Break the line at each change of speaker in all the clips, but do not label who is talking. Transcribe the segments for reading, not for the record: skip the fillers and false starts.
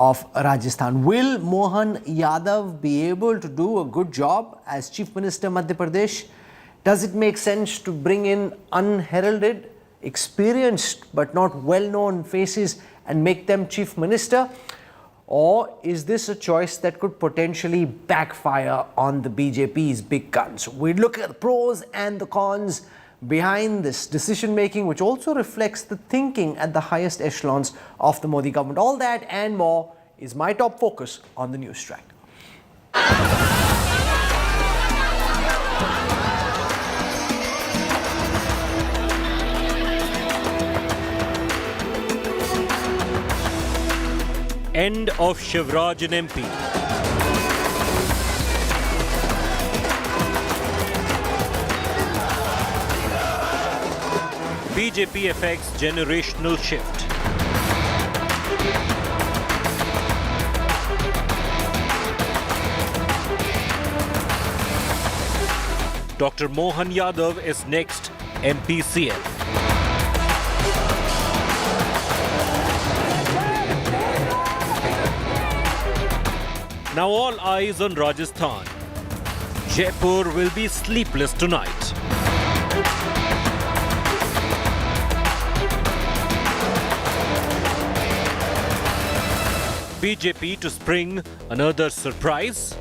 of Rajasthan. Will Mohan Yadav be able to do a good job as Chief Minister Madhya Pradesh? Does it make sense to bring in unheralded, experienced but not well-known faces and make them Chief Minister? Or is this a choice that could potentially backfire on the BJP's big guns? We look at the pros and the cons behind this decision-making, which also reflects the thinking at the highest echelons of the Modi government. All that and more is my top focus on the Newstrack.
End of Shivraj in MP. BJP affects generational shift. Dr. Mohan Yadav is next MP CM. Now all eyes on Rajasthan. Jaipur will be sleepless tonight. BJP to spring another surprise.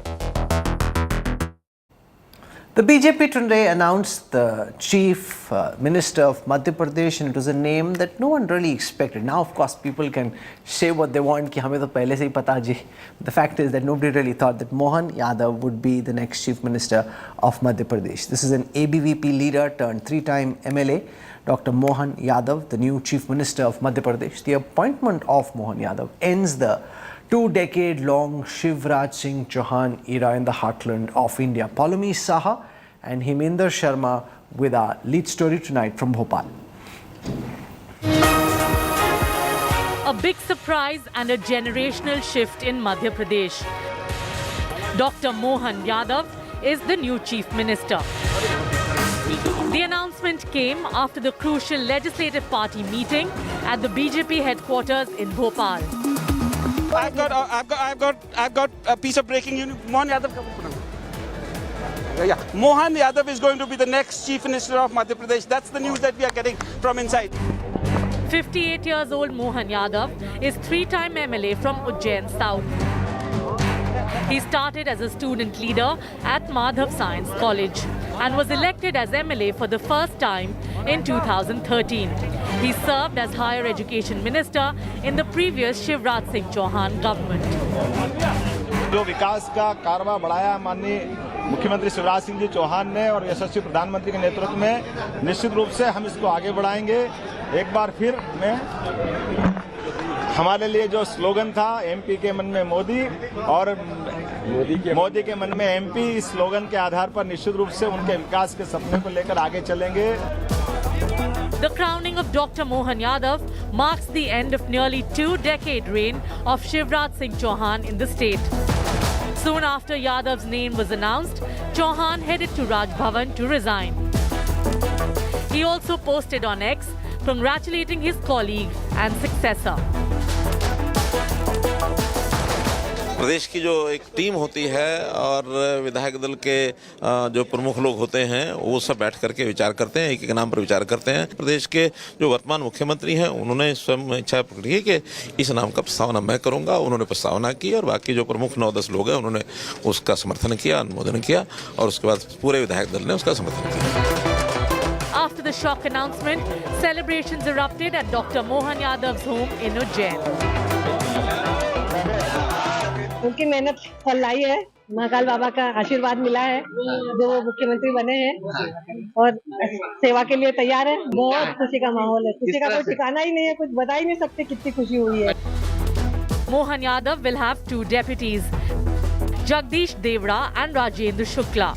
The BJP today announced the Chief Minister of Madhya Pradesh, and it was a name that no one really expected. Now, of course, people can say what they want, ki hame to pehle se hi pata ji. The fact is that nobody really thought that Mohan Yadav would be the next Chief Minister of Madhya Pradesh. This is an ABVP leader turned three-time MLA, Dr. Mohan Yadav, the new Chief Minister of Madhya Pradesh. The appointment of Mohan Yadav ends the two-decade-long Shivraj Singh Chouhan era in the heartland of India. Palumi Saha and Himinder Sharma with our lead story tonight from Bhopal.
A big surprise and a generational shift in Madhya Pradesh. Dr. Mohan Yadav is the new Chief Minister. The announcement came after the crucial Legislative Party meeting at the BJP headquarters in Bhopal.
I've got a piece of breaking news. Mohan Yadav. Yeah. Mohan Yadav is going to be the next Chief Minister of Madhya Pradesh. That's the news that we are getting from inside.
58 years old Mohan Yadav is three-time MLA from Ujjain South. He started as a student leader at Madhav Science College and was elected as MLA for the first time in 2013. He served as Higher Education Minister in the previous Shivraj Singh Chouhan government.
जो विकास का कारवा बढ़ाया माननीय मुख्यमंत्री शिवराज सिंह जी चौहान ने और यशस्वी प्रधानमंत्री के नेतृत्व में निश्चित रूप से हम इसको आगे बढ़ाएंगे। एक बार फिर मैं हमारे लिए जो स्लोगन था एमपी के मन में मोदी और मोदी के मन में एमपी, इस स्लोगन के आधार पर निश्चित रूप से उनके विकास के सपने को लेकर आगे चलेंगे।
The crowning of Dr. Mohan Yadav marks the end of nearly two-decade reign of Shivraj Singh Chouhan in the state. Soon after Yadav's name was announced, Chouhan headed to Raj Bhavan to resign. He also posted on X congratulating his colleague and successor.
प्रदेश की जो एक team होती है और विधायक दल के जो प्रमुख लोग होते हैं वो सब बैठ करके विचार करते हैं, एक एक नाम पर विचार करते हैं। प्रदेश के जो वर्तमान मुख्यमंत्री हैं उन्होंने स्वयं इच्छा प्रकटी की कि इस नाम का प्रस्तावना मैं करूंगा। उन्होंने प्रस्तावना की और बाकी जो प्रमुख 9-10 लोग हैं उन्होंने उसका समर्थन किया, अनुमोदन किया और उसके बाद पूरे विधायक दल ने उसका समर्थन किया।
After the shock announcement, celebrations erupted at Dr. Mohan Yadav's home in Ujjain.
उनकी मेहनत फल लाई है, महाकाल बाबा का आशीर्वाद मिला है, जो वो मुख्यमंत्री बने हैं और सेवा के लिए तैयार है। बहुत खुशी का माहौल है, खुशी का कोई ठिकाना ही नहीं है, कुछ बता ही नहीं सकते कितनी खुशी हुई है।
Mohan Yadav will have two deputies, Jagdish Devra and Rajendra Shukla.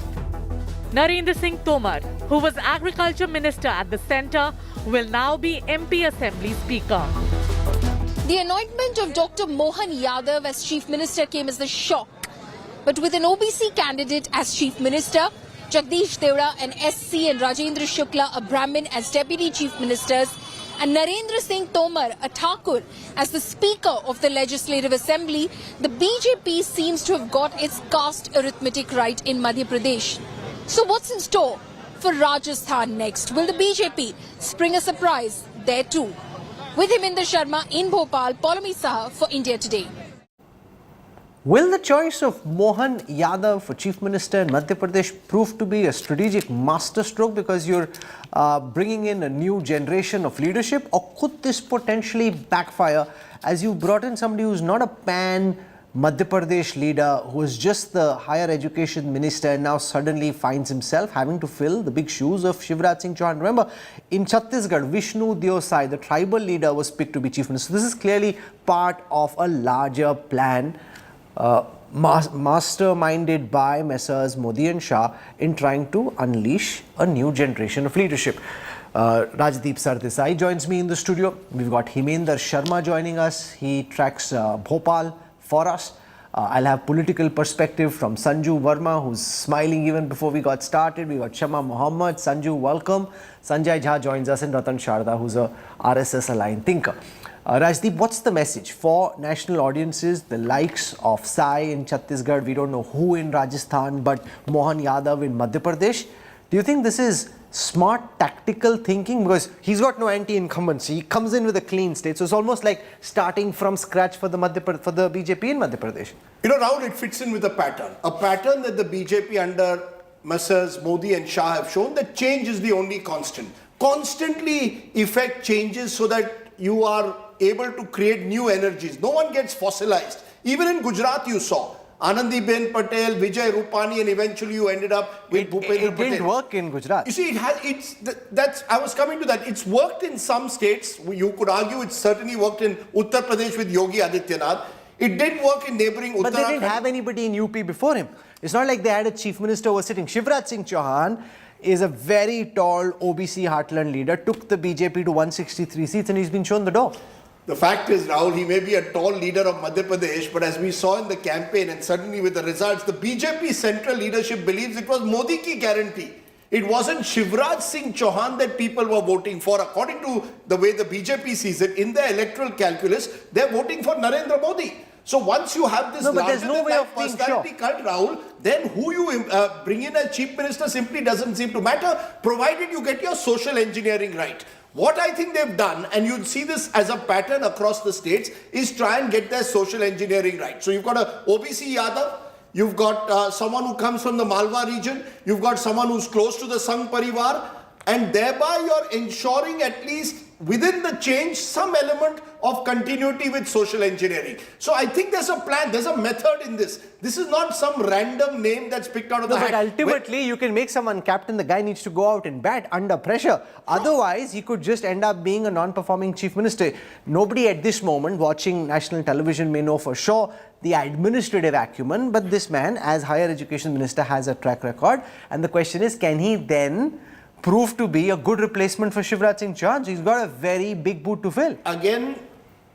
Narendra Singh Toor, who was Agriculture Minister at the centre, will now be MP Assembly Speaker.
The anointment of Dr. Mohan Yadav as Chief Minister came as a shock. But with an OBC candidate as Chief Minister, Jagdish Devra an SC and Rajendra Shukla a Brahmin as Deputy Chief Ministers, and Narendra Singh Tomar, a Thakur, as the Speaker of the Legislative Assembly, the BJP seems to have got its caste arithmetic right in Madhya Pradesh. So what's in store for Rajasthan next? Will the BJP spring a surprise there too? With Himinder Sharma in Bhopal, Polami Saha for India Today.
Will the choice of Mohan Yadav for Chief Minister in Madhya Pradesh prove to be a strategic masterstroke because you're bringing in a new generation of leadership, or could this potentially backfire as you brought in somebody who's not a pan Madhya Pradesh leader, who was just the higher education minister and now suddenly finds himself having to fill the big shoes of Shivraj Singh Chouhan? Remember, in Chhattisgarh, Vishnu Deosai, the tribal leader, was picked to be chief minister. This is clearly part of a larger plan masterminded by Messrs. Modi and Shah in trying to unleash a new generation of leadership. Rajdeep Sardesai joins me in the studio. We've got Himinder Sharma joining us. He tracks Bhopal for us. I'll have political perspective from Sanju Verma, who's smiling even before we got started. We got Shama Muhammad. Sanju, welcome. Sanjay Jha joins us, and Ratan Sharda, who's a RSS-aligned thinker. Rajdeep, what's the message for national audiences, the likes of Sai in Chhattisgarh, we don't know who in Rajasthan, but Mohan Yadav in Madhya Pradesh? Do you think this is smart tactical thinking? Because he's got no anti-incumbency, he comes in with a clean slate, so it's almost like starting from scratch for the BJP in Madhya Pradesh.
You know, Rahul, it fits in with a pattern that the BJP under Messrs. Modi and Shah have shown, that change is the only constant. Constantly effect changes so that you are able to create new energies. No one gets fossilized. Even in Gujarat you saw Anandiben Patel, Vijay Rupani, and eventually you ended up with Bhupendra Patel.
It didn't work in Gujarat.
You see, I was coming to that. It's worked in some states. You could argue it certainly worked in Uttar Pradesh with Yogi Adityanath. It did work in neighboring Uttarakhand.
But they didn't have anybody in UP before him. It's not like they had a chief minister who was sitting. Shivraj Singh Chouhan is a very tall OBC heartland leader, took the BJP to 163 seats, and he's been shown the door.
The fact is, Rahul, he may be a tall leader of Madhya Pradesh, but as we saw in the campaign and certainly with the results, the BJP central leadership believes it was Modi ki guarantee. It wasn't Shivraj Singh Chouhan that people were voting for. According to the way the BJP sees it, in the electoral calculus, they're voting for Narendra Modi. So once you have this personality cult, Rahul, then who you bring in as chief minister simply doesn't seem to matter, provided you get your social engineering right. What I think they've done, and you'd see this as a pattern across the states, is try and get their social engineering right. So you've got a OBC Yadav, you've got someone who comes from the Malwa region, you've got someone who's close to the Sangh Parivar, and thereby you're ensuring at least within the change some element of continuity with social engineering. So I think there's a plan, there's a method in this. This is not some random name that's picked out of the hat.
But ultimately, you can make someone captain. The guy needs to go out and bat under pressure. Otherwise, he could just end up being a non-performing chief minister. Nobody at this moment watching national television may know for sure the administrative acumen, but this man, as higher education minister, has a track record. And the question is, can he then prove to be a good replacement for Shivraj Singh Chouhan? He's got a very big boot to fill.
Again,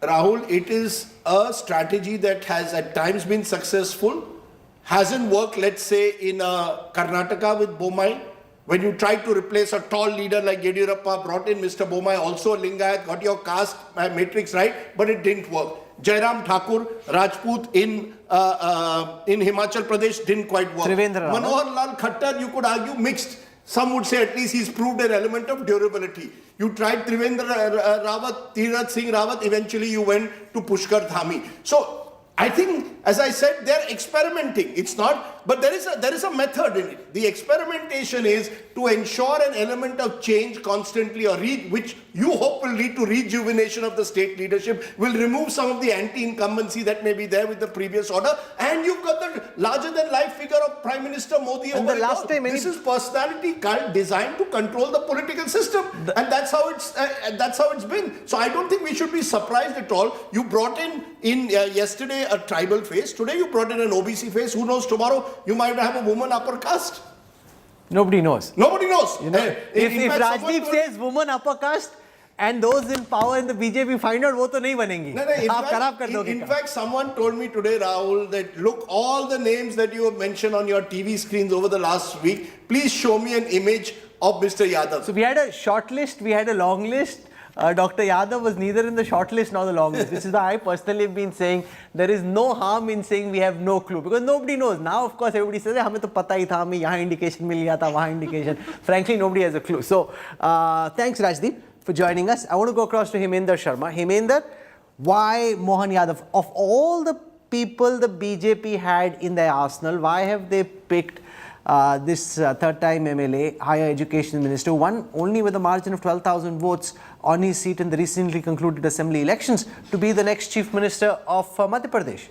Rahul, it is a strategy that has at times been successful, hasn't worked, let's say, in Karnataka with Bommai. When you tried to replace a tall leader like Yediyurappa, brought in Mr. Bommai, also a Lingayat, got your caste matrix right, but it didn't work. Jairam Thakur, Rajput in Himachal Pradesh didn't quite work. Manohar Lal Khattar, you could argue mixed. Some would say at least he's proved an element of durability. You tried Trivendra Rawat, Tirath Singh Rawat, eventually you went to Pushkar Dhami. So I think, as I said, they're experimenting. It's not, but there is a method in it. The experimentation is to ensure an element of change constantly, or which you hope will lead to rejuvenation of the state leadership, will remove some of the anti-incumbency that may be there with the previous order, and you've got the larger-than-life figure of Prime Minister Modi.
And the last time,
this is personality cult designed to control the political system, and that's how it's been. So I don't think we should be surprised at all. You brought in yesterday a tribal face. Today you brought in an OBC face. Who knows, tomorrow you might have a woman upper caste.
Nobody knows.
Nobody knows.
You know, if Rajdeep says woman upper caste and those in power in the BJP find out, wo to nahi banengi.
In fact, someone told me today, Rahul, that look, all the names that you have mentioned on your TV screens over the last week, please show me an image of Mr. Yadav.
So we had a short list, we had a long list. Dr. Yadav was neither in the short list nor the long list. This is why I personally have been saying there is no harm in saying we have no clue, because nobody knows. Now, of course, everybody says, हमें तो पता ही था, हमें यहाँ indication मिल गया था, वहाँ indication. Frankly, nobody has a clue. So, thanks Rajdeep for joining us. I want to go across to Hemender Sharma. Hemender, why Mohan Yadav? Of all the people the BJP had in their arsenal, why have they picked this third-time MLA, higher education minister, who won only with a margin of 12,000 votes on his seat in the recently concluded assembly elections, to be the next chief minister of Madhya Pradesh?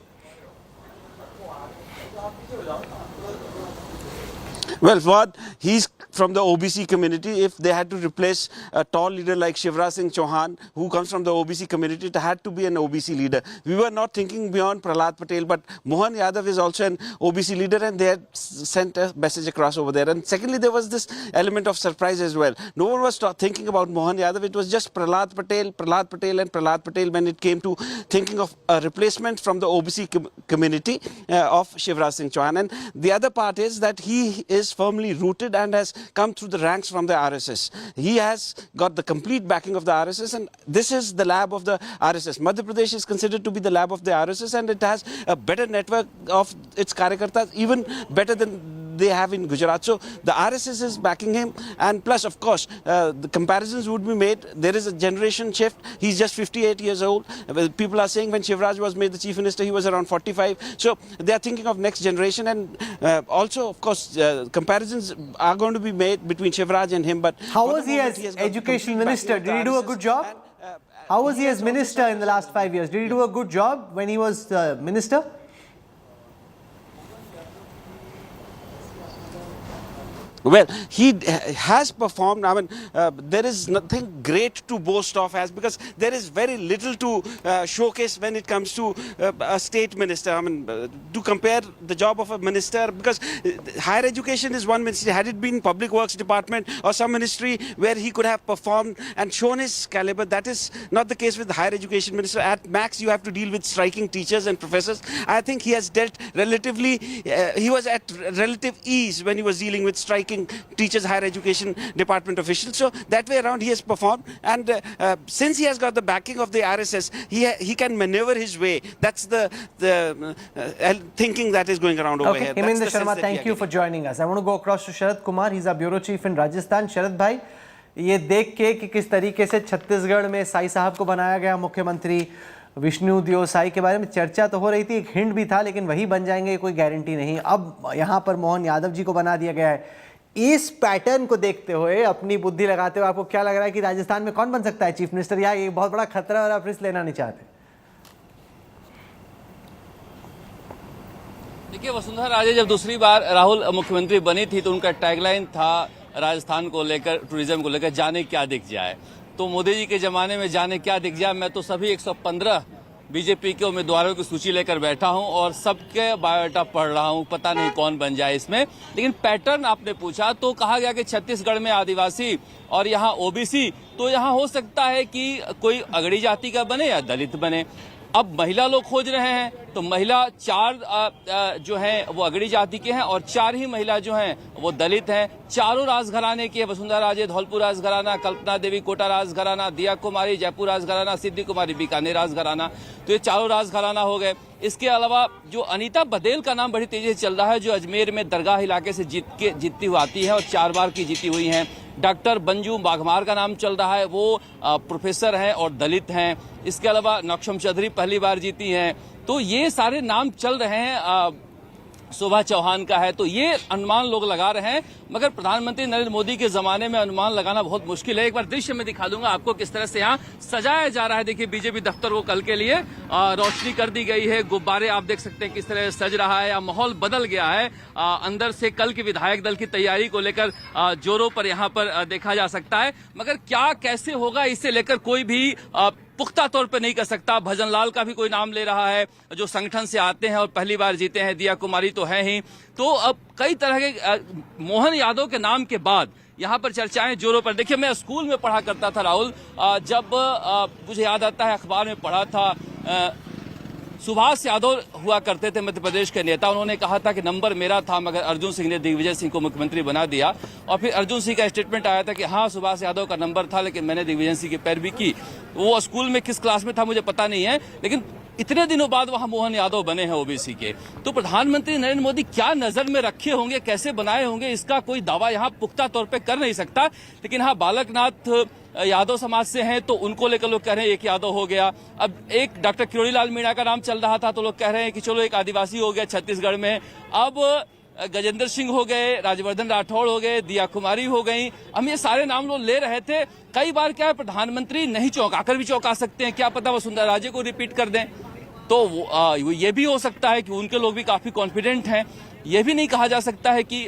Well, Fuad, he's from the OBC community. If they had to replace a tall leader like Shivraj Singh Chouhan, who comes from the OBC community, it had to be an OBC leader. We were not thinking beyond Prahlad Patel, but Mohan Yadav is also an OBC leader, and they had sent a message across over there. And secondly, there was this element of surprise as well. No one was thinking about Mohan Yadav. It was just Prahlad Patel, and Prahlad Patel when it came to thinking of a replacement from the OBC community of Shivraj Singh Chouhan. And the other part is that he is firmly rooted and has come through the ranks from the RSS. He has got the complete backing of the RSS, and this is the lab of the RSS. Madhya Pradesh is considered to be the lab of the RSS, and it has a better network of its Karyakartas, even better than they have in Gujarat. So the RSS is backing him, and plus, of course, the comparisons would be made. There is a generation shift. He's just 58 years old. People are saying when Shivraj was made the chief minister, he was around 45. So they are thinking of next generation, and also, of course, comparisons are going to be made between Shivraj and him. But
how was he as education minister? Did he do a good job? How was he as minister in the last 5 years? Did he do a good job when he was minister?
Well, he has performed. I mean, there is nothing great to boast of as, because there is very little to showcase when it comes to a state minister. I mean, to compare the job of a minister, because higher education is one ministry. Had it been public works department or some ministry where he could have performed and shown his caliber, that is not the case with the higher education minister. At max, you have to deal with striking teachers and professors. I think he has dealt relatively, he was at relative ease when he was dealing with striking teachers, higher education department officials. So that way around he has performed, and since he has got the backing of the RSS, he can maneuver his way. That's the thinking that is going around over here.
Hemender Sharma, thank you for joining us. I want to go across to Sharad Kumar. He's our bureau chief in Rajasthan. Sharad bhai, ये देख के कि किस तरीके से छत्तीसगढ़ में साई साहब को बनाया गया मुख्यमंत्री, विष्णु दियो साई के बारे में चर्चा तो हो रही थी, एक हिंट भी था, लेकिन वही बन जाएंगे कोई गारंटी नहीं. अब यहाँ पर मोहन यादव जी को बना दिया गया है. इस पैटर्न को देखते हुए, अपनी बुद्धि लगाते हुए, आपको क्या लग रहा है कि राजस्थान में कौन बन सकता है चीफ मिनिस्टर, या ये बहुत बड़ा खतरा और आप रिस्क लेना नहीं चाहते?
देखिए, वसुंधरा राजे जब दूसरी बार राहुल मुख्यमंत्री बनी थी तो उनका टैगलाइन था राजस्थान को लेकर, टूरिज्म को लेकर, जाने क्या दिख जाए. तो मोदी जी के जमाने में जाने क्या दिख जाए, मैं तो सभी 115 बीजेपी के उम्मीदवारों की सूची लेकर बैठा हूं और सबके बायोडाटा पढ़ रहा हूं, पता नहीं कौन बन जाए इसमें. लेकिन पैटर्न आपने पूछा तो कहा गया कि छत्तीसगढ़ में आदिवासी और यहाँ ओबीसी, तो यहाँ हो सकता है कि कोई अगड़ी जाति का बने या दलित बने. अब महिला लोग खोज रहे हैं, तो महिला 4 जो हैं वो अगड़ी जाति के हैं और 4 ही महिला जो हैं वो दलित हैं. चारों राजघराने की है, वसुंधरा राजे धौलपुर राजघराना, कल्पना देवी कोटा राजघराना, दिया कुमारी जयपुर राजघराना, सिद्धि कुमारी बीकानेर राजघराना. तो ये चारों राजघराना हो गए. इसके अलावा जो अनीता बदेल का नाम बड़ी तेजी से चल रहा है, जो अजमेर में दरगाह इलाके से जीतती हुई आती है और 4 बार की जीती हुई हैं. डॉक्टर बंजू बाघमार का नाम चल रहा है, वो प्रोफेसर हैं और दलित हैं. इसके अलावा नक्शम चौधरी पहली बार जीती हैं. तो ये सारे नाम चल रहे हैं. शोभा चौहान का है. तो ये अनुमान लोग लगा रहे हैं, मगर प्रधानमंत्री नरेंद्र मोदी के जमाने में अनुमान लगाना बहुत मुश्किल है. एक बार दृश्य में दिखा दूंगा आपको किस तरह से यहाँ सजाया जा रहा है. देखिए, बीजेपी दफ्तर को कल के लिए रोशनी कर दी गई है, गुब्बारे आप देख सकते हैं किस तरह सज रहा है. माहौल बदल गया है. अंदर से कल के विधायक दल की तैयारी को लेकर जोरों पर यहाँ पर देखा जा सकता है, मगर क्या कैसे होगा इसे लेकर कोई भी पुख्ता तौर पे नहीं कर सकता. भजन लाल का भी कोई नाम ले रहा है, जो संगठन से आते हैं और पहली बार जीते हैं. दिया कुमारी तो है ही. तो अब कई तरह के मोहन यादव के नाम के बाद यहाँ पर चर्चाएं जोरों पर. देखिए, मैं स्कूल में पढ़ा करता था राहुल, जब मुझे याद आता है अखबार में पढ़ा था सुभाष यादव हुआ करते थे मध्य प्रदेश के नेता, उन्होंने कहा था कि नंबर मेरा था मगर अर्जुन सिंह ने दिग्विजय सिंह को मुख्यमंत्री बना दिया। और फिर अर्जुन सिंह का स्टेटमेंट आया था कि हाँ सुभाष यादव का नंबर था लेकिन मैंने दिग्विजय सिंह की पैरवी की। वो स्कूल में किस क्लास में था मुझे पता नहीं है, लेकिन इतने दिनों बाद वहां मोहन यादव बने हैं ओबीसी के। तो प्रधानमंत्री नरेंद्र मोदी क्या नजर में रखे होंगे, कैसे बनाए होंगे, इसका कोई दावा यहाँ पुख्ता तौर पे कर नहीं सकता। लेकिन हाँ, बालकनाथ यादव समाज से हैं तो उनको लेकर लोग कह रहे हैं एक यादव हो गया। अब एक डॉक्टर किरोड़ी लाल मीणा का नाम चल रहा था तो लोग कह रहे हैं कि चलो एक आदिवासी हो गया छत्तीसगढ़ में। अब गजेंद्र सिंह हो गए, राजवर्धन राठौड़ हो गए, दिया कुमारी हो गई। हम ये सारे नाम लोग ले रहे थे। कई बार क्या है, प्रधानमंत्री नहीं चौंकाकर भी चौंका सकते हैं, क्या पता वो सुंदरराजे को रिपीट कर दें। तो ये भी हो सकता है कि उनके लोग भी काफी कॉन्फिडेंट हैं। ये भी नहीं कहा जा सकता है कि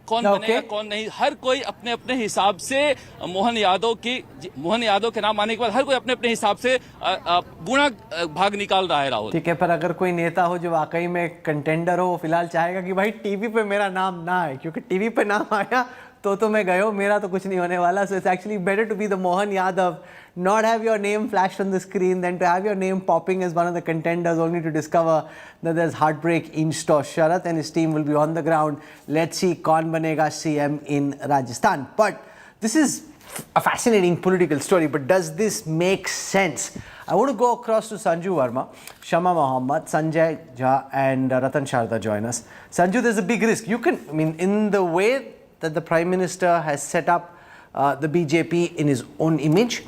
कौन बनेगा कौन नहीं। हर कोई अपने अपने हिसाब से मोहन यादव के नाम आने के बाद हर कोई अपने अपने हिसाब से गुणा भाग निकाल रहा है। राहुल
ठीक है, पर अगर कोई नेता हो जो वाकई में कंटेंडर हो, वो फिलहाल चाहेगा कि भाई टीवी पे मेरा नाम ना आए, क्योंकि टीवी पे नाम आया तो मैं गयो, मेरा तो कुछ नहीं होने वाला. So it's actually better to be the Mohan Yadav, not have your name flashed on the screen, than to have your name popping as one of the contenders only to discover that there's heartbreak in store. Sharath and his team will be on the ground. Let's see kaun banega CM in Rajasthan. But this is a fascinating political story, but does this make sense? I want to go across to Sanju Verma, Shama Mohammed, Sanjay Jha and Ratan Sharda join us. Sanju, there's a big risk. You can, I mean, in the way that the Prime Minister has set up the BJP in his own image,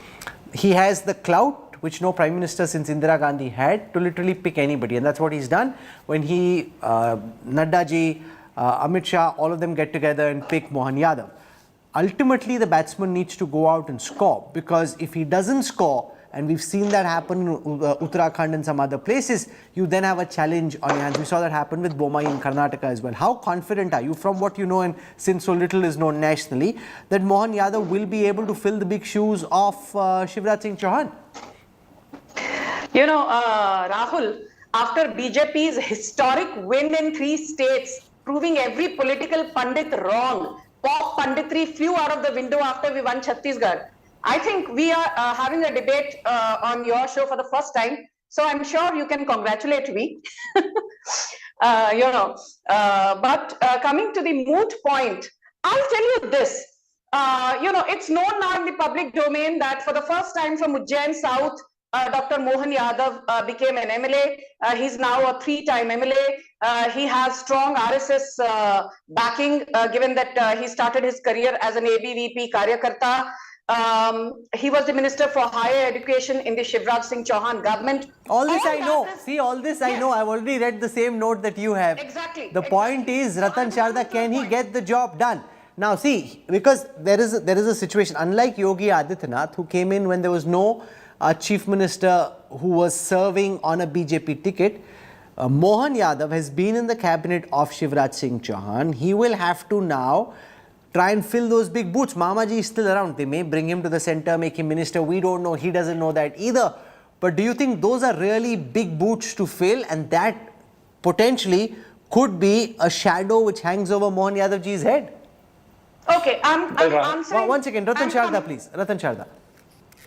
he has the clout which no Prime Minister since Indira Gandhi had to literally pick anybody, and that's what he's done when he, Nadda ji, Amit Shah, all of them get together and pick Mohan Yadav. Ultimately, the batsman needs to go out and score, because if he doesn't score, and we've seen that happen in Uttarakhand and some other places, you then have a challenge on your hands. We saw that happen with Bommai in Karnataka as well. How confident are you, from what you know and since so little is known nationally, that Mohan Yadav will be able to fill the big shoes of Shivraj Singh Chouhan?
You know, Rahul, after BJP's historic win in 3 states, proving every political pundit wrong, pop punditry flew out of the window after we won Chhattisgarh. I think we are having a debate on your show for the first time, so I'm sure you can congratulate me. But coming to the moot point, I'll tell you this. It's known now in the public domain that for the first time from Ujjain South, Dr. Mohan Yadav became an MLA. He's now a 3-time MLA. He has strong RSS backing, given that he started his career as an ABVP Karyakarta. He was the Minister for Higher Education in the Shivraj Singh Chouhan government.
All this I know. See, all this I know. I've already read the same note that you have.
Exactly.
The point is, Ratan Sharda, can he get the job done? Now, see, because there is a situation. Unlike Yogi Adityanath, who came in when there was no Chief Minister who was serving on a BJP ticket, Mohan Yadav has been in the cabinet of Shivraj Singh Chouhan. He will have to now try and fill those big boots. Mamaji is still around. They may bring him to the center, make him minister. We don't know. He doesn't know that either. But do you think those are really big boots to fill, and that potentially could be a shadow which hangs over Mohan Yadavji's head?
Okay, I'm answering.
One second, Ratan Sharda, please. Ratan Sharda.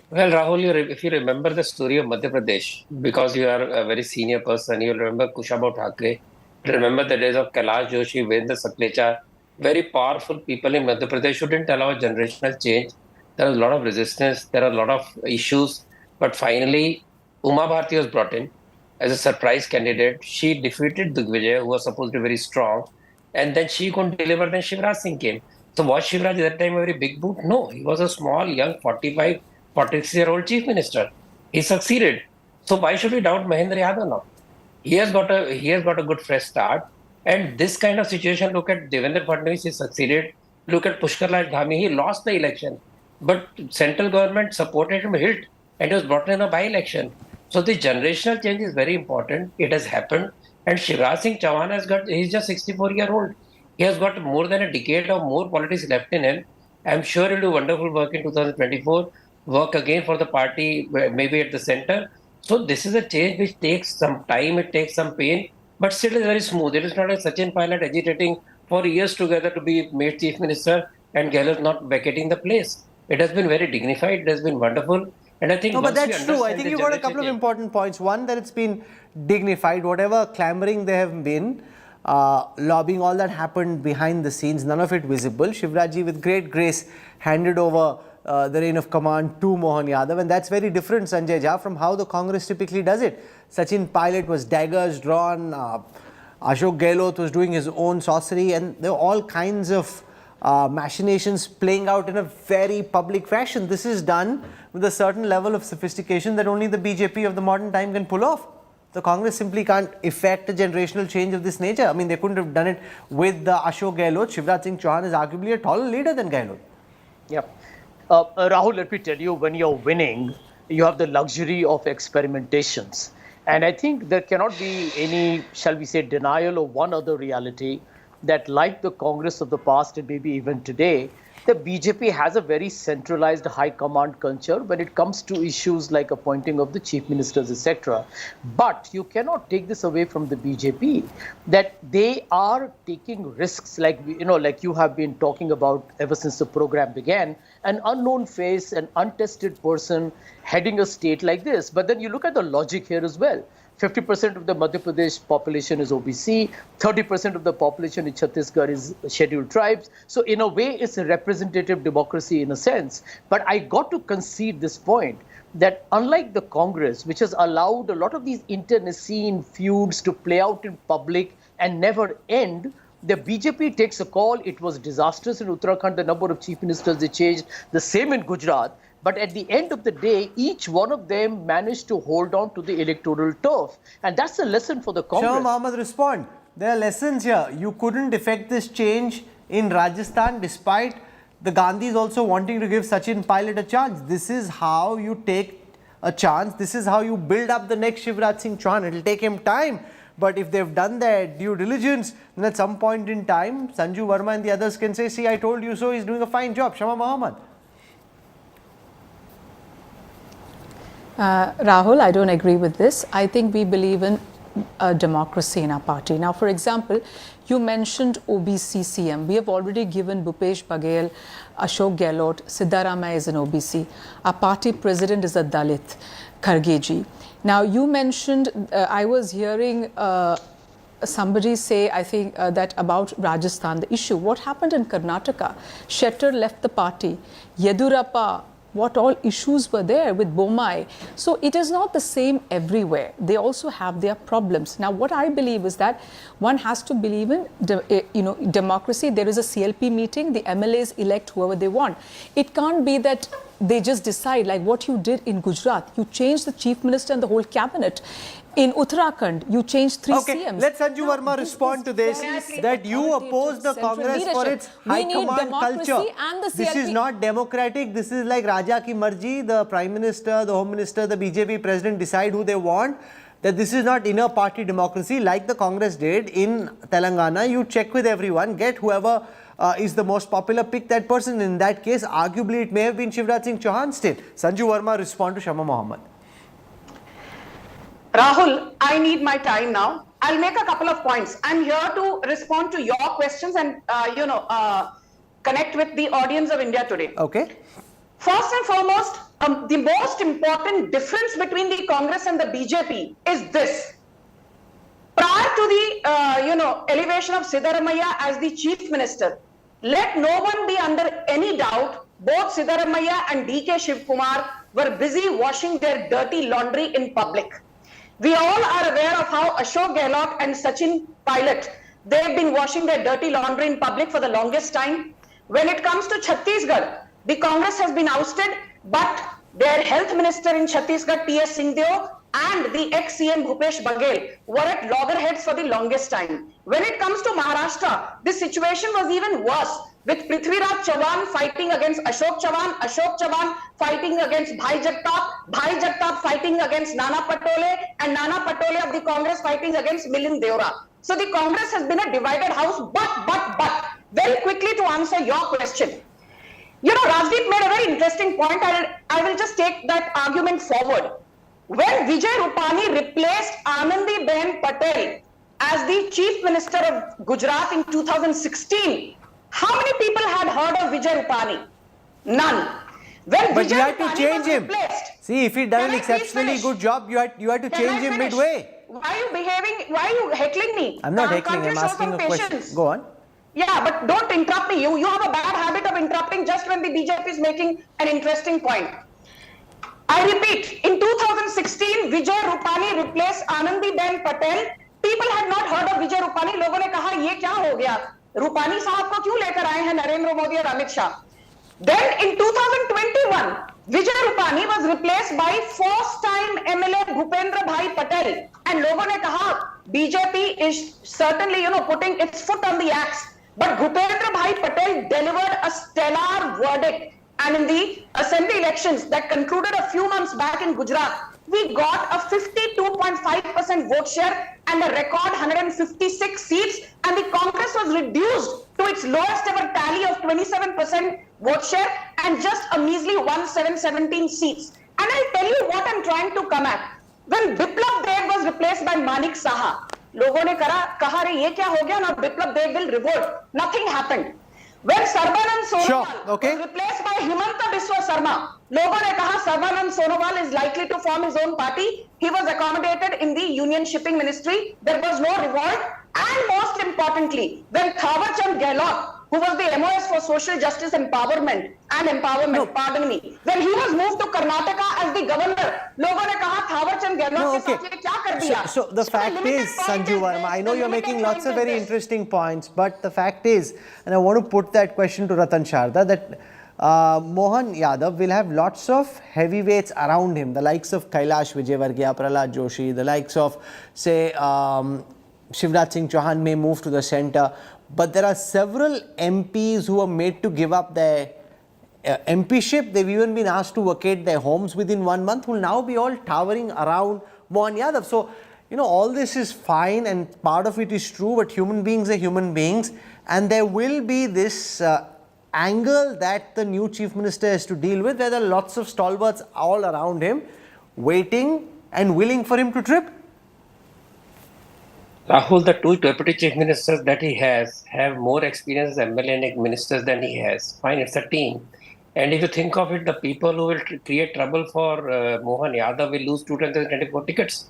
Well, Rahul, if you remember the story of Madhya Pradesh, because you are a very senior person, you'll remember Kushabha Thakre, remember the days of Kailash Joshi, Virendra Saklecha, very powerful people in Madhya Pradesh who didn't allow a generational change. There was a lot of resistance, there are a lot of issues, but finally, Uma Bharti was brought in as a surprise candidate. She defeated Digvijay, who was supposed to be very strong, and then she couldn't deliver, then Shivraj Singh came. So was Shivraj at that time a very big boot? No, he was a small, young, 46-year-old chief minister. He succeeded. So why should we doubt Mahendra Yadav now? He has got a good fresh start. And this kind of situation, look at Devendra Fadnavis, he succeeded. Look at Pushkar Raj Dhami, he lost the election. But central government supported him hilt, and he was brought in a by-election. So the generational change is very important. It has happened. And Shivraj Singh Chouhan he's just 64-year-old. He has got more than a decade of more politics left in him. I'm sure he'll do wonderful work in 2024, work again for the party, maybe at the center. So this is a change which takes some time, it takes some pain, but still is very smooth. It is not like Sachin Pilot agitating for years together to be made chief minister and Gehlot not vacating the place. It has been very dignified, it has been wonderful. And I think
No, but
once we
that's true. I
understand
think
the
you got a couple of
generational
important points. One, that it's been dignified. Whatever clamoring there have been, lobbying, all that happened behind the scenes. None of it visible. Shivraj with great grace handed over the reign of command to Mohan Yadav, and that's very different, Sanjay Jha, from how the Congress typically does it. Sachin Pilot was daggers drawn. Ashok Gehlot was doing his own sorcery, and there were all kinds of machinations playing out in a very public fashion. This is done with a certain level of sophistication that only the BJP of the modern time can pull off. The Congress simply can't effect a generational change of this nature. I mean, they couldn't have done it with Ashok Gehlot. Shivraj Singh Chouhan is arguably a taller leader than Gehlot.
Yep. Rahul, let me tell you, when you're winning, you have the luxury of experimentations. And I think there cannot be any, shall we say, denial of one other reality, that like the Congress of the past and maybe even today, the BJP has a very centralized high command culture when it comes to issues like appointing of the chief ministers, etc. But you cannot take this away from the BJP, that they are taking risks, like you have been talking about ever since the program began, an unknown face, an untested person heading a state like this. But then you look at the logic here as well. 50% of the Madhya Pradesh population is OBC, 30% of the population in Chhattisgarh is scheduled tribes. So in a way, it's a representative democracy in a sense. But I got to concede this point, that unlike the Congress, which has allowed a lot of these internecine feuds to play out in public and never end, the BJP takes a call. It was disastrous in Uttarakhand, the number of chief ministers they changed, the same in Gujarat. But at the end of the day, each one of them managed to hold on to the electoral turf. And that's a lesson for the Congress.
Shah Mohammed, respond. There are lessons here. You couldn't effect this change in Rajasthan despite the Gandhis also wanting to give Sachin Pilot a chance. This is how you take a chance. This is how you build up the next Shivraj Singh Chouhan. It will take him time. But if they've done their due diligence, then at some point in time, Sanju Verma and the others can say, see, I told you so. He's doing a fine job. Shah Mohammed.
Rahul, I don't agree with this. I think we believe in democracy in our party. Now, for example, you mentioned OBC CM. We have already given Bhupesh Baghel, Ashok Gehlot, Siddaramaiah is an OBC. Our party president is a Dalit, Khargeji. Now, you mentioned, I was hearing somebody say, I think, that about Rajasthan, the issue. What happened in Karnataka? Shettar left the party. Yedurappa, what all issues were there with Bommai. So it is not the same everywhere. They also have their problems. Now, what I believe is that one has to believe in democracy. There is a CLP meeting. The MLAs elect whoever they want. It can't be that they just decide, like what you did in Gujarat. You changed the chief minister and the whole cabinet. In Uttarakhand, you changed 3 CMs.
Let Sanju Verma respond to this, that you oppose the Congress for its high command culture. This is not democratic. This is like Raja ki marji. The Prime Minister, the Home Minister, the BJP President decide who they want. That this is not inner party democracy like the Congress did in Telangana. You check with everyone, get whoever is the most popular, pick that person. In that case, arguably it may have been Shivraj Singh Chouhan still. Sanju Verma respond to Shama Mohammed.
Rahul, I need my time now. I'll make a couple of points. I'm here to respond to your questions and, connect with the audience of India today.
Okay.
First and foremost, the most important difference between the Congress and the BJP is this. Prior to the, elevation of Siddaramaiah as the chief minister, let no one be under any doubt, both Siddaramaiah and DK Shivkumar were busy washing their dirty laundry in public. We all are aware of how Ashok Gehlot and Sachin Pilot, they've been washing their dirty laundry in public for the longest time. When it comes to Chhattisgarh, the Congress has been ousted, but their health minister in Chhattisgarh, T.S. Singhdeo, and the ex-CM Bhupesh Baghel were at loggerheads for the longest time. When it comes to Maharashtra, this situation was even worse, with Prithviraj Chauhan fighting against Ashok Chauhan fighting against Bhai Jagtap fighting against Nana Patole, and Nana Patole of the Congress fighting against Milind Deora. So the Congress has been a divided house, but, very quickly to answer your question. Rajdeep made a very interesting point. I will just take that argument forward. When Vijay Rupani replaced Anandiben Patel as the chief minister of Gujarat in 2016, how many people had heard of Vijay Rupani? None. When
But you
Vijay
had to
Rupani
change
was
him.
replaced-
See, if he'd done
Can
an
I please
exceptionally
finish?
good job, you had to
Can
change
I
him
finish?
midway.
Why are you heckling me?
I'm not
Can't
heckling,
you
I'm
show
asking
some
a question.
patience?
Go on.
Yeah, but don't interrupt me. You have a bad habit of interrupting just when the BJP is making an interesting point. I repeat, in 2016, Vijay Rupani replaced Anandiben Patel. People had not heard of Vijay Rupani. लोगों ने कहा ये क्या हो गया? रूपानी साहब को क्यों लेकर आए हैं नरेंद्र मोदी और Amit Shah? Then in 2021, Vijay Rupani was replaced by first-time MLA Bhupendra Bhai Patel, and लोगों ने कहा BJP is certainly putting its foot on the axe. But Bhupendra Bhai Patel delivered a stellar verdict. And in the assembly elections that concluded a few months back in Gujarat, we got a 52.5% vote share and a record 156 seats, and the Congress was reduced to its lowest ever tally of 27% vote share and just a measly 1717 seats. And I'll tell you what I'm trying to come at. When Biplab Deb was replaced by Manik Saha, लोगों ने कहा रे ये क्या हो गया? Now Biplab Deb will revolt. Nothing happened. When Sarbanand Sonowal was replaced by Himanta Biswa Sarma, लोगों ने कहा Sarbanand Sonowal is likely to form his own party. He was accommodated in the Union Shipping Ministry. There was no revolt. And most importantly, when Thawar Chand Gehlot, who was the MOS for Social Justice and Empowerment, pardon me, when he was moved to Karnataka as the governor, लोगों ने कहा Thawar Chand Gehlot के साथ ये क्या कर दिया?
So the fact is, Sanju Verma, I know you're making lots of very interesting points, but the fact is, and I want to put that question to Ratan Sharda, that Mohan Yadav will have lots of heavyweights around him, the likes of Kailash Vijayvargiya, Prahlad Joshi, the likes of, say, Shivraj Singh Chouhan may move to the centre, but there are several MPs who are made to give up their MPship. They've even been asked to vacate their homes within 1 month, who will now be all towering around Mohan Yadav. So, all this is fine and part of it is true, but human beings are human beings, and there will be this angle that the new chief minister has to deal with, where there are lots of stalwarts all around him waiting and willing for him to trip.
Rahul, the two deputy chief ministers that he has have more experience as MLA and ministers than he has. Fine, it's a team. And if you think of it, the people who will create trouble for Mohan Yadav will lose 224 tickets.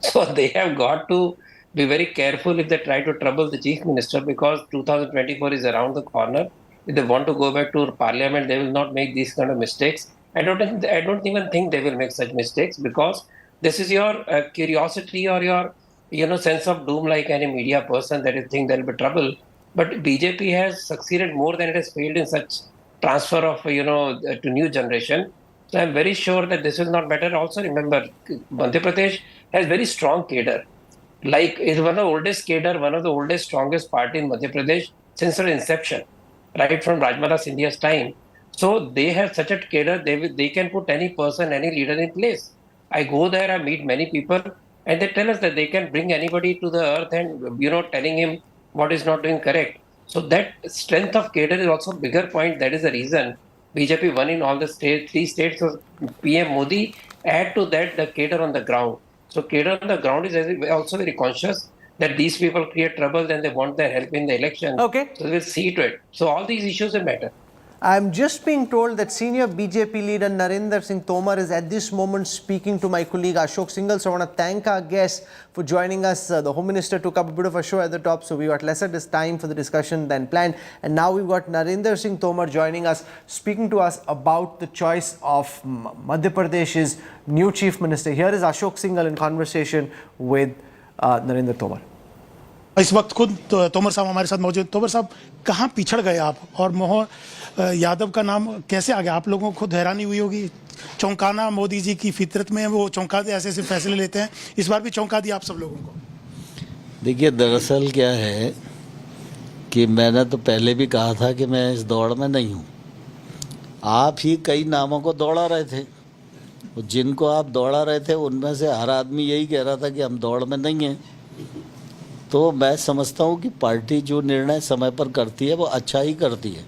So they have got to be very careful if they try to trouble the chief minister, because 2024 is around the corner. If they want to go back to parliament, they will not make these kind of mistakes. I don't even think they will make such mistakes, because this is your curiosity or your sense of doom, like any media person, that you think there will be trouble. But BJP has succeeded more than it has failed in such transfer of, to new generation. So I'm very sure that this will not matter. Also remember, Madhya Pradesh has very strong cadre. Like, it's one of the oldest cadre, one of the oldest, strongest party in Madhya Pradesh since its inception, right from Rajmata Sindhia's time. So they have such a cadre, they can put any person, any leader in place. I go there, I meet many people, and they tell us that they can bring anybody to the earth and, telling him what is not doing correct. So that strength of cadre is also a bigger point. That is the reason BJP won in all the three states of PM Modi. Add to that the cadre on the ground. So cadre on the ground is also very conscious that these people create trouble, then they want their help in the election.
Okay.
So we'll see to it. So all these issues will matter.
I'm just being told that senior BJP leader Narendra Singh Tomar is at this moment speaking to my colleague Ashok Singhal. So I want to thank our guests for joining us. The Home Minister took up a bit of a show at the top, so we got lesser time for the discussion than planned. And now we've got Narendra Singh Tomar joining us, speaking to us about the choice of Madhya Pradesh's new Chief Minister. Here is Ashok Singhal in conversation with Narendra Tomar.
इस वक्त खुद तोमर साहब हमारे साथ मौजूद। तोमर साहब, कहाँ पिछड़ गए आप और मोहन यादव का नाम कैसे आ गया? आप लोगों को खुद हैरानी हुई होगी। चौंकाना मोदी जी की फितरत में, वो चौंकाते ऐसे ऐसे फैसले लेते हैं। इस बार भी चौंका दिया आप सब लोगों को।
देखिए, दरअसल क्या है कि मैंने तो पहले भी कहा था कि मैं इस दौड़ में नहीं हूँ। आप ही कई नामों को दौड़ा रहे थे, जिनको आप दौड़ा रहे थे उनमें से हर आदमी यही कह रहा था कि हम दौड़ में नहीं हैं। तो मैं समझता हूँ कि पार्टी जो निर्णय समय पर करती है वो अच्छा ही करती है।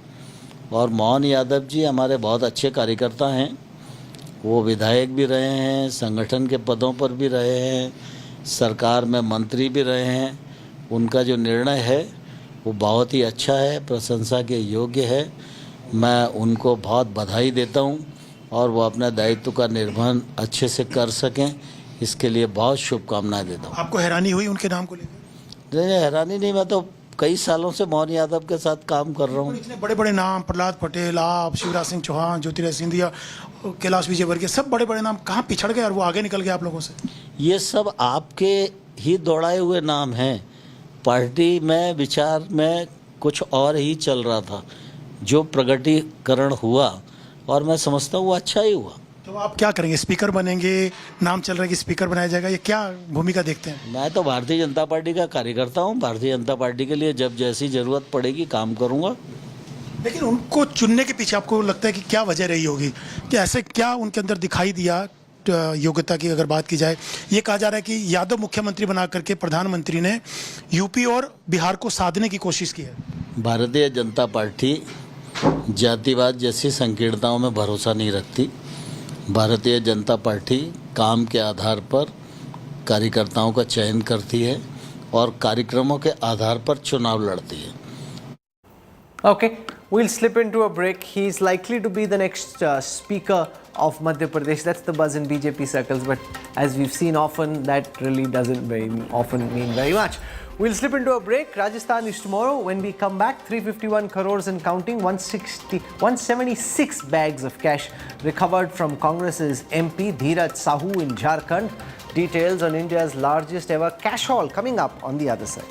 और मोहन यादव जी हमारे बहुत अच्छे कार्यकर्ता हैं। वो विधायक भी रहे हैं, संगठन के पदों पर भी रहे हैं, सरकार में मंत्री भी रहे हैं। उनका जो निर्णय है वो बहुत ही अच्छा है, प्रशंसा के योग्य है। मैं उनको बहुत बधाई देता हूँ और वो अपने दायित्व का निर्वहन अच्छे से कर सकें, इसके लिए बहुत शुभकामनाएं देता हूँ।
आपको हैरानी हुई उनके नाम को लेकर?
नहीं, हैरानी नहीं, मैं तो कई सालों से मोहन यादव के साथ काम कर रहा हूँ।
इतने बड़े बड़े नाम, प्रहलाद पटेल, आप, शिवराज सिंह चौहान, ज्योतिरादित्य सिंधिया, कैलाश विजयवर्गीय, सब बड़े बड़े नाम कहाँ पिछड़ गए और वो आगे निकल गए आप लोगों से?
ये सब आपके ही दौड़ाए हुए नाम हैं। पार्टी में विचार में कुछ और ही चल रहा था, जो प्रगटीकरण हुआ और मैं समझता हूँ वो अच्छा ही हुआ।
तो आप क्या करेंगे? स्पीकर बनेंगे? नाम चल रहा है कि स्पीकर बनाया जाएगा, ये क्या भूमिका देखते हैं?
मैं तो भारतीय जनता पार्टी का कार्यकर्ता हूँ। भारतीय जनता पार्टी के लिए जब जैसी जरूरत पड़ेगी काम करूँगा।
लेकिन उनको चुनने के पीछे आपको लगता है कि क्या वजह रही होगी, कि ऐसे क्या उनके अंदर दिखाई दिया? योग्यता की अगर बात की जाए, ये कहा जा रहा है कि यादव मुख्यमंत्री बना करके प्रधानमंत्री ने यूपी और बिहार को साधने की कोशिश की है।
भारतीय जनता पार्टी जातिवाद जैसी संकीर्णताओं में भरोसा नहीं रखती। भारतीय जनता पार्टी काम के आधार पर कार्यकर्ताओं का चयन करती है और कार्यक्रमों के आधार पर चुनाव लड़ती है।
Okay, we'll slip into a break. He's likely to be the next speaker of Madhya Pradesh. That's the buzz in BJP circles, but as we've seen often, that really doesn't very often mean very much. We'll slip into a break. Rajasthan is tomorrow. When we come back, 351 crores and counting, 176 bags of cash recovered from Congress's MP Dheeraj Sahu in Jharkhand. Details on India's largest ever cash haul coming up on the other side.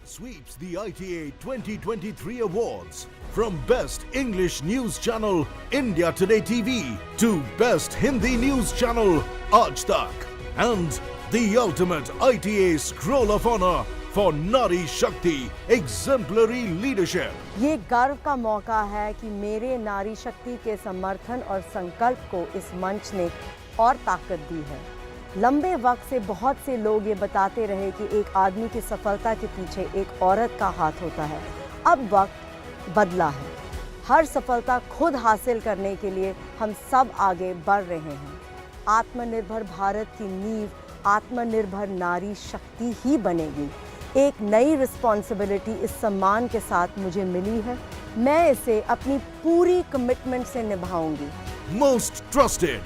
Sweeps the ITA 2023 awards from Best English News Channel India Today TV to Best Hindi News Channel Aaj Tak, and the ultimate ITA Scroll of Honor for Nari Shakti Exemplary Leadership.
ये गर्व का मौका है कि मेरे नारी शक्ति के समर्थन और संकल्प को इस मंच ने और ताकत दी है। लंबे वक्त से बहुत से लोग ये बताते रहे कि एक आदमी की सफलता के पीछे एक औरत का हाथ होता है। अब वक्त बदला है। हर सफलता खुद हासिल करने के लिए हम सब आगे बढ़ रहे हैं। आत्मनिर्भर भारत की नींव आत्मनिर्भर नारी शक्ति ही बनेगी। एक नई रिस्पॉन्सिबिलिटी इस सम्मान के साथ मुझे मिली है। मैं इसे अपनी पूरी कमिटमेंट से निभाऊंगी।
Most trusted,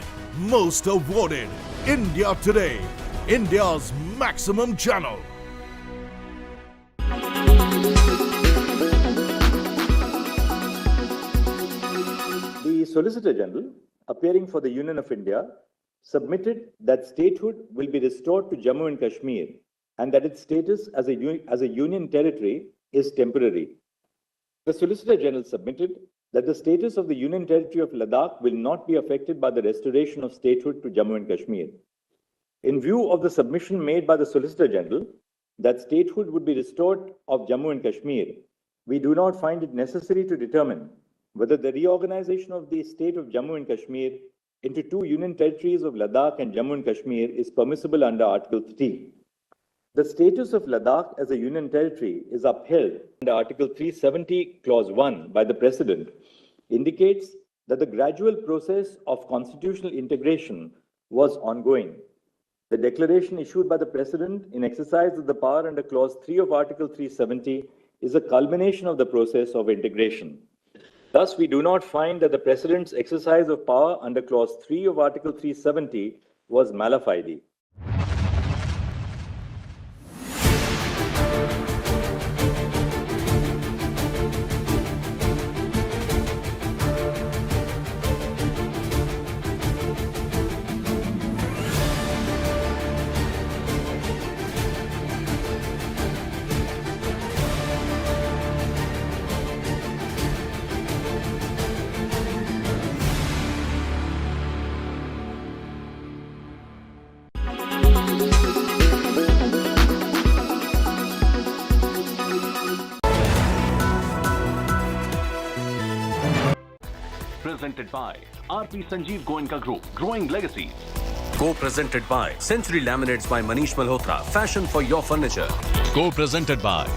most awarded. India Today, India's maximum channel.
The Solicitor General, appearing for the Union of India, submitted that statehood will be restored to Jammu and Kashmir and that its status as a union territory is temporary. The Solicitor General submitted that the status of the Union Territory of Ladakh will not be affected by the restoration of statehood to Jammu and Kashmir. In view of the submission made by the Solicitor General that statehood would be restored of Jammu and Kashmir, we do not find it necessary to determine whether the reorganization of the state of Jammu and Kashmir into two Union Territories of Ladakh and Jammu and Kashmir is permissible under Article 3. The status of Ladakh as a Union Territory is upheld under Article 370, Clause 1 by the President, indicates that the gradual process of constitutional integration was ongoing. The declaration issued by the President in exercise of the power under Clause 3 of Article 370 is a culmination of the process of integration. Thus, we do not find that the President's exercise of power under Clause 3 of Article 370 was mala fide.
Presented by RP Sanjeev Goenka Group, Growing Legacies. Co-presented by Century Laminates by Manish Malhotra. Fashion for your furniture.
Co-presented by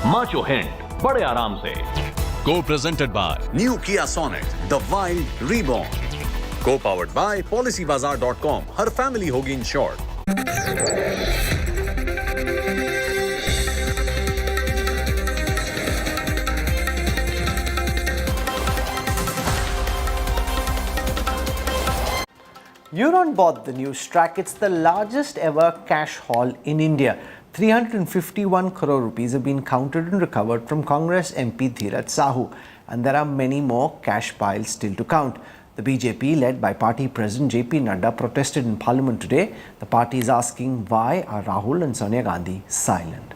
Macho Hint. बड़े आराम से.
Co-presented by
New Kia Sonet. The Wild Reborn. Co-powered by PolicyBazaar.com. Her family होगी insured.
You're on board the Newstrack. It's the largest ever cash haul in India. 351 crore rupees have been counted and recovered from Congress MP Shivraj Sahu. And there are many more cash piles still to count. The BJP, led by party president JP Nadda, protested in Parliament today. The party is asking, why are Rahul and Sonia Gandhi silent?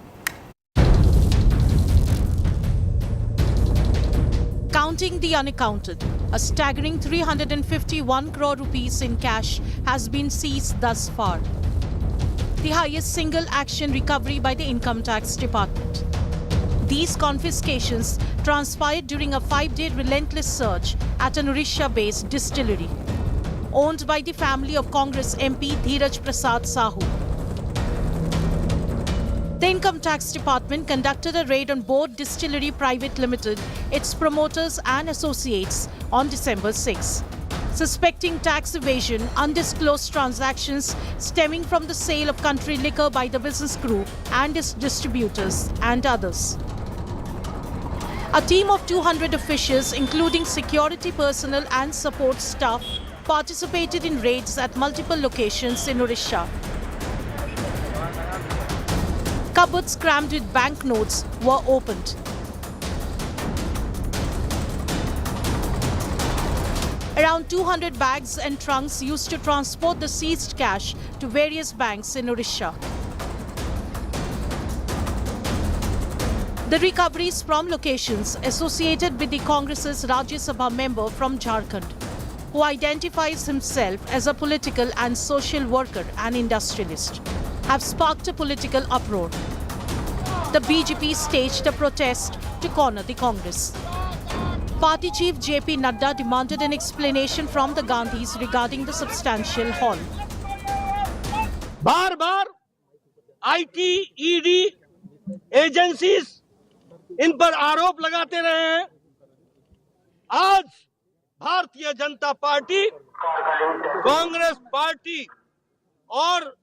Counting the unaccounted, a staggering 351 crore rupees in cash has been seized thus far. The highest single action recovery by the Income Tax Department. These confiscations transpired during a 5-day relentless search at an Orissa-based distillery, owned by the family of Congress MP Dheeraj Prasad Sahu. The Income Tax Department conducted a raid on Board Distillery Private Limited, its promoters and associates on December 6, suspecting tax evasion, undisclosed transactions stemming from the sale of country liquor by the business group and its distributors and others. A team of 200 officials, including security personnel and support staff, participated in raids at multiple locations in Orissa. Cupboards crammed with banknotes were opened. Around 200 bags and trunks used to transport the seized cash to various banks in Orissa. The recoveries from locations associated with the Congress's Rajya Sabha member from Jharkhand, who identifies himself as a political and social worker and industrialist, have sparked a political uproar. The BJP staged a protest to corner the Congress. Party chief JP Nadda demanded an explanation from the Gandhis regarding the substantial haul.
बार-बार IT, ED, agencies in पर आरोप लगाते रहे हैं। आज Bharatiya Janata party, Congress party और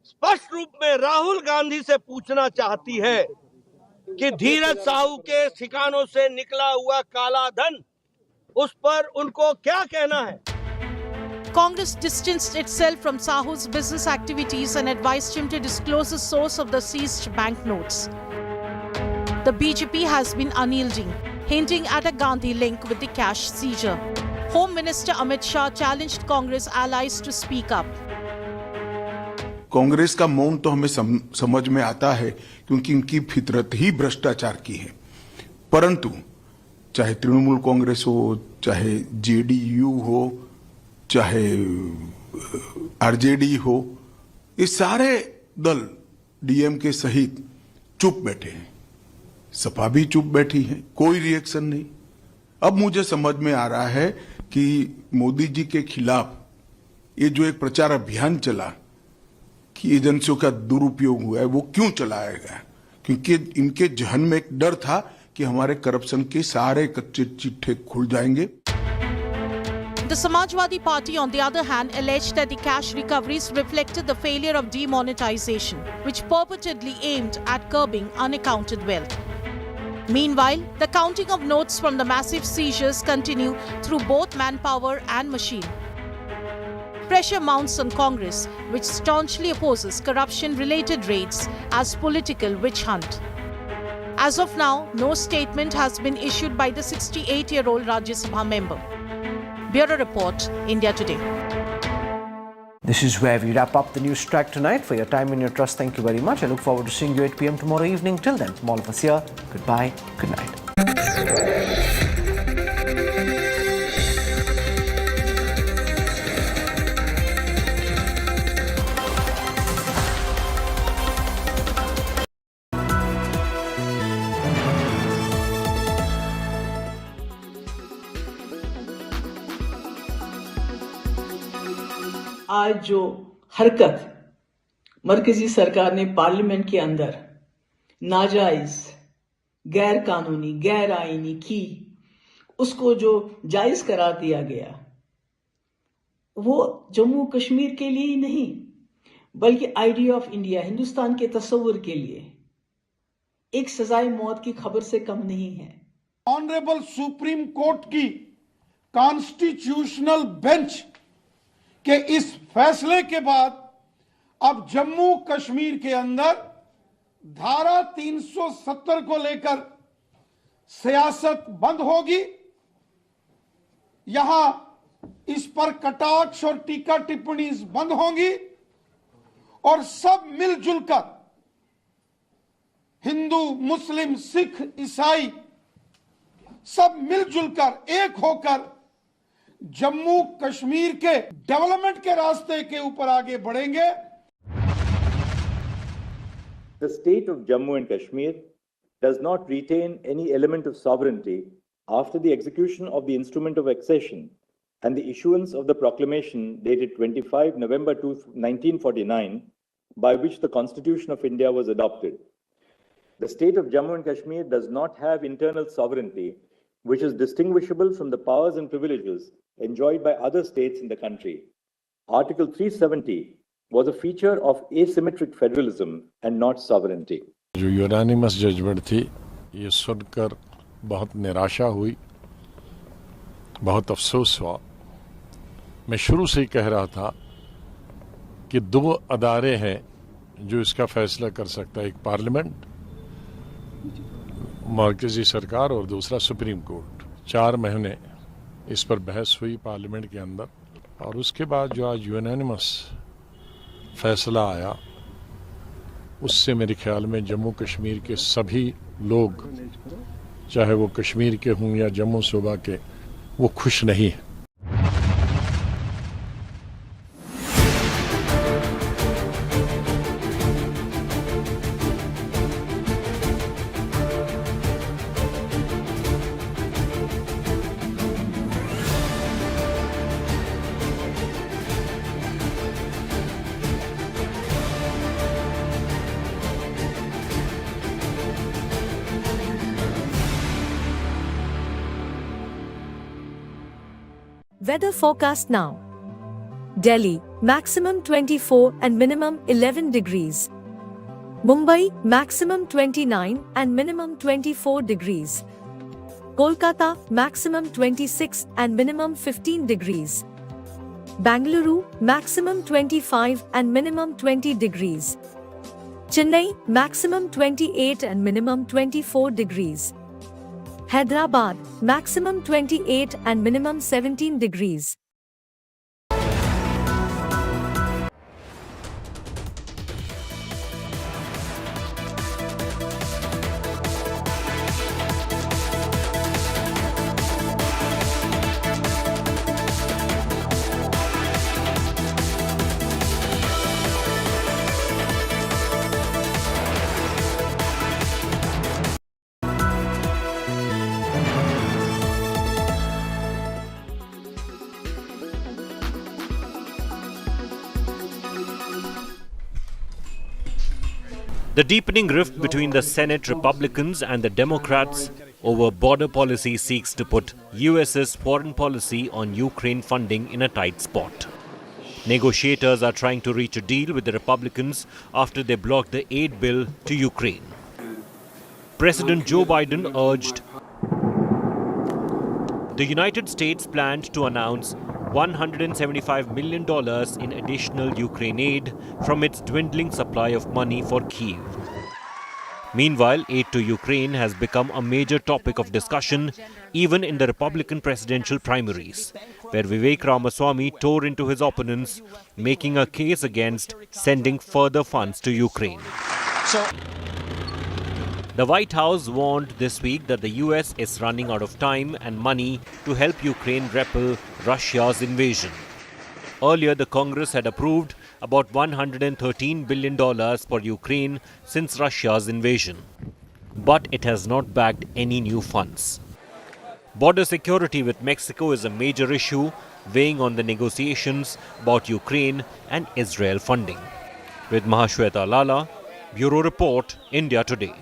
स्पष्ट रूप में राहुल गांधी से पूछना चाहती है कि धीरज साहू के ठिकानों से निकला हुआ काला धन, उस पर उनको क्या कहना है?
Congress distanced itself from Sahu's business activities and advised him to disclose the source of the seized banknotes. The BJP has been unyielding, hinting at a Gandhi link with the cash seizure. Home Minister Amit Shah challenged Congress allies to speak up.
Congress का मौन तो हमें समझ में आता है क्योंकि इनकी फितरत ही भ्रष्टाचार की है, परंतु चाहे तृणमूल कांग्रेस हो, चाहे जेडीयू हो, चाहे आरजेडी हो, ये सारे दल डीएमके सहित चुप बैठे हैं। सपा भी चुप बैठी है, कोई रिएक्शन नहीं। अब मुझे समझ में आ रहा है कि मोदी जी के खिलाफ ये जो एक प्रचार अभियान चला कि एजेंसियों का दुरुपयोग हुआ है, वो क्यों चलाया गया? क्योंकि इनके जहन में एक डर था कि हमारे करप्शन के सारे कच्चे चिट्ठे खुल जाएंगे।
The Samajwadi Party, on the other hand, alleged that the cash recoveries reflected the failure of demonetization, which purportedly aimed at curbing unaccounted wealth. Meanwhile, the counting of notes from the massive seizures continue through both manpower and machine. Pressure mounts on Congress, which staunchly opposes corruption-related raids as political witch hunt. As of now, no statement has been issued by the 68-year-old Rajya Sabha member. Bureau Report, India Today.
This is where we wrap up the Newstrack tonight. For your time and your trust, thank you very much. I look forward to seeing you at 8 p.m. tomorrow evening. Till then, from all of us here, goodbye, good night.
आज जो हरकत मरकजी सरकार ने parliament के अंदर नाजायज, गैर कानूनी, गैर आईनी की, उसको जो जायज करार दिया गया, वो जम्मू कश्मीर के लिए ही नहीं बल्कि आइडिया ऑफ इंडिया, हिंदुस्तान के तस्वुर के लिए एक सजाए मौत की खबर से कम नहीं है।
ऑनरेबल सुप्रीम कोर्ट की कॉन्स्टिट्यूशनल बेंच के इस फैसले के बाद अब जम्मू कश्मीर के अंदर धारा 370 को लेकर सियासत बंद होगी। यहां इस पर कटाक्ष और टीका टिप्पणी बंद होंगी और सब मिलजुल कर, हिंदू, मुस्लिम, सिख, ईसाई, सब मिलजुल कर, एक होकर जम्मू कश्मीर के डेवलपमेंट के रास्ते के ऊपर आगे बढ़ेंगे।
The state of Jammu and Kashmir does not retain any element of sovereignty after the execution of the instrument of accession and the issuance of the proclamation dated 25 November 1949, by which the Constitution of India was adopted. The state of Jammu and Kashmir does not have internal sovereignty, which is distinguishable from the powers and privileges enjoyed by other states in the country. Article 370 was a feature of asymmetric federalism and not sovereignty.
जो unanimous judgement थी, ये सुनकर बहुत निराशा हुई, बहुत अफसोस हुआ। मैं शुरू से ही कह रहा था कि दो अदारे हैं जो इसका फैसला कर सकता है, एक पार्लियामेंट, मरकजी सरकार, और दूसरा सुप्रीम कोर्ट। 4 महीने इस पर बहस हुई पार्लियामेंट के अंदर, और उसके बाद जो आज यूनानिमस फैसला आया, उससे मेरे ख्याल में जम्मू कश्मीर के सभी लोग, चाहे वो कश्मीर के हों या जम्मू सूबा के, वो खुश नहीं हैं।
Weather forecast now. Delhi, maximum 24 and minimum 11 degrees. Mumbai, maximum 29 and minimum 24 degrees. Kolkata, maximum 26 and minimum 15 degrees. Bangalore, maximum 25 and minimum 20 degrees. Chennai, maximum 28 and minimum 24 degrees. Hyderabad, maximum 28 and minimum 17 degrees.
The deepening rift between the Senate Republicans and the Democrats over border policy seeks to put US's foreign policy on Ukraine funding in a tight spot. Negotiators are trying to reach a deal with the Republicans after they blocked the aid bill to Ukraine. President Joe Biden urged the United States planned to announce $175 million in additional Ukraine aid from its dwindling supply of money for Kyiv. Meanwhile, aid to Ukraine has become a major topic of discussion even in the Republican presidential primaries, where Vivek Ramaswamy tore into his opponents, making a case against sending further funds to Ukraine. The White House warned this week that the US is running out of time and money to help Ukraine repel Russia's invasion. Earlier, the Congress had approved about $113 billion for Ukraine since Russia's invasion. But it has not backed any new funds. Border security with Mexico is a major issue, weighing on the negotiations about Ukraine and Israel funding. With Mahashweta Lala, Bureau Report, India Today.